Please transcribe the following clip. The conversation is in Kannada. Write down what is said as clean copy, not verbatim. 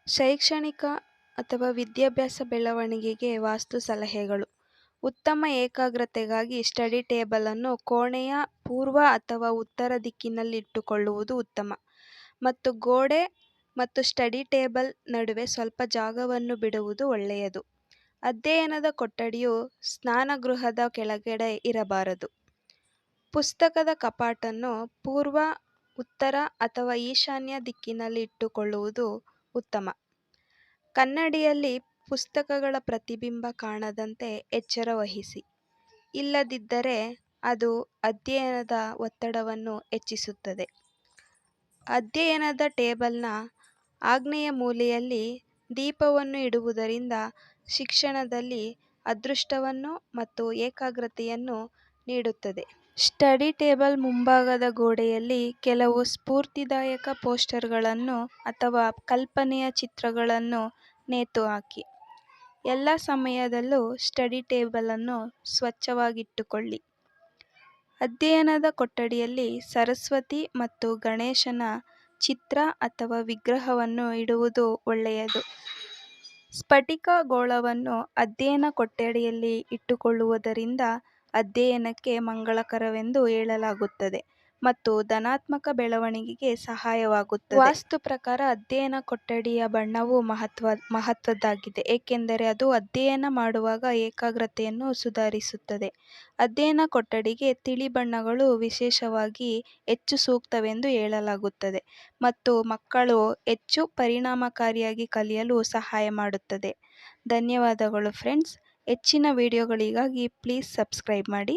ಶೈಕ್ಷಣಿಕ ಅಥವಾ ವಿದ್ಯಾಭ್ಯಾಸ ಬೆಳವಣಿಗೆಗೆ ವಾಸ್ತು ಸಲಹೆಗಳು. ಉತ್ತಮ ಏಕಾಗ್ರತೆಗಾಗಿ ಸ್ಟಡಿ ಟೇಬಲ್ ಅನ್ನು ಕೋಣೆಯ ಪೂರ್ವ ಅಥವಾ ಉತ್ತರ ದಿಕ್ಕಿನಲ್ಲಿಟ್ಟುಕೊಳ್ಳುವುದು ಉತ್ತಮ ಮತ್ತು ಗೋಡೆ ಮತ್ತು ಸ್ಟಡಿ ಟೇಬಲ್ ನಡುವೆ ಸ್ವಲ್ಪ ಜಾಗವನ್ನು ಬಿಡುವುದು ಒಳ್ಳೆಯದು. ಅಧ್ಯಯನದ ಕೊಠಡಿಯು ಸ್ನಾನಗೃಹದ ಕೆಳಗಡೆ ಇರಬಾರದು. ಪುಸ್ತಕದ ಕಪಾಟನ್ನು ಪೂರ್ವ, ಉತ್ತರ ಅಥವಾ ಈಶಾನ್ಯ ದಿಕ್ಕಿನಲ್ಲಿ ಇಟ್ಟುಕೊಳ್ಳುವುದು ಉತ್ತಮ. ಕನ್ನಡಿಯಲ್ಲಿ ಪುಸ್ತಕಗಳ ಪ್ರತಿಬಿಂಬ ಕಾಣದಂತೆ ಎಚ್ಚರ ವಹಿಸಿ, ಇಲ್ಲದಿದ್ದರೆ ಅದು ಅಧ್ಯಯನದ ಒತ್ತಡವನ್ನು ಹೆಚ್ಚಿಸುತ್ತದೆ. ಅಧ್ಯಯನದ ಟೇಬಲ್ನ ಆಗ್ನೇಯ ಮೂಲೆಯಲ್ಲಿ ದೀಪವನ್ನು ಇಡುವುದರಿಂದ ಶಿಕ್ಷಣದಲ್ಲಿ ಅದೃಷ್ಟವನ್ನು ಮತ್ತು ಏಕಾಗ್ರತೆಯನ್ನು ನೀಡುತ್ತದೆ. ಸ್ಟಡಿ ಟೇಬಲ್ ಮುಂಭಾಗದ ಗೋಡೆಯಲ್ಲಿ ಕೆಲವು ಸ್ಫೂರ್ತಿದಾಯಕ ಪೋಸ್ಟರ್ಗಳನ್ನು ಅಥವಾ ಕಲ್ಪನೆಯ ಚಿತ್ರಗಳನ್ನು ನೇತುಹಾಕಿ. ಎಲ್ಲ ಸಮಯದಲ್ಲೂ ಸ್ಟಡಿ ಟೇಬಲನ್ನು ಸ್ವಚ್ಛವಾಗಿಟ್ಟುಕೊಳ್ಳಿ. ಅಧ್ಯಯನದ ಕೊಠಡಿಯಲ್ಲಿ ಸರಸ್ವತಿ ಮತ್ತು ಗಣೇಶನ ಚಿತ್ರ ಅಥವಾ ವಿಗ್ರಹವನ್ನು ಇಡುವುದು ಒಳ್ಳೆಯದು. ಸ್ಫಟಿಕ ಗೋಳವನ್ನು ಅಧ್ಯಯನ ಕೊಠಡಿಯಲ್ಲಿ ಇಟ್ಟುಕೊಳ್ಳುವುದರಿಂದ ಅಧ್ಯಯನಕ್ಕೆ ಮಂಗಳಕರವೆಂದು ಹೇಳಲಾಗುತ್ತದೆ ಮತ್ತು ಧನಾತ್ಮಕ ಬೆಳವಣಿಗೆಗೆ ಸಹಾಯವಾಗುತ್ತದೆ. ವಾಸ್ತು ಪ್ರಕಾರ ಅಧ್ಯಯನ ಕೊಠಡಿಯ ಬಣ್ಣವು ಮಹತ್ವದ್ದಾಗಿದೆ, ಏಕೆಂದರೆ ಅದು ಅಧ್ಯಯನ ಮಾಡುವಾಗ ಏಕಾಗ್ರತೆಯನ್ನು ಸುಧಾರಿಸುತ್ತದೆ. ಅಧ್ಯಯನ ಕೊಠಡಿಗೆ ತಿಳಿ ಬಣ್ಣಗಳು ವಿಶೇಷವಾಗಿ ಹೆಚ್ಚು ಸೂಕ್ತವೆಂದು ಹೇಳಲಾಗುತ್ತದೆ ಮತ್ತು ಮಕ್ಕಳು ಹೆಚ್ಚು ಪರಿಣಾಮಕಾರಿಯಾಗಿ ಕಲಿಯಲು ಸಹಾಯ ಮಾಡುತ್ತದೆ. ಧನ್ಯವಾದಗಳು ಫ್ರೆಂಡ್ಸ್. ಹೆಚ್ಚಿನ ವಿಡಿಯೋಗಳಿಗಾಗಿ ಪ್ಲೀಸ್ ಸಬ್ಸ್ಕ್ರೈಬ್ ಮಾಡಿ.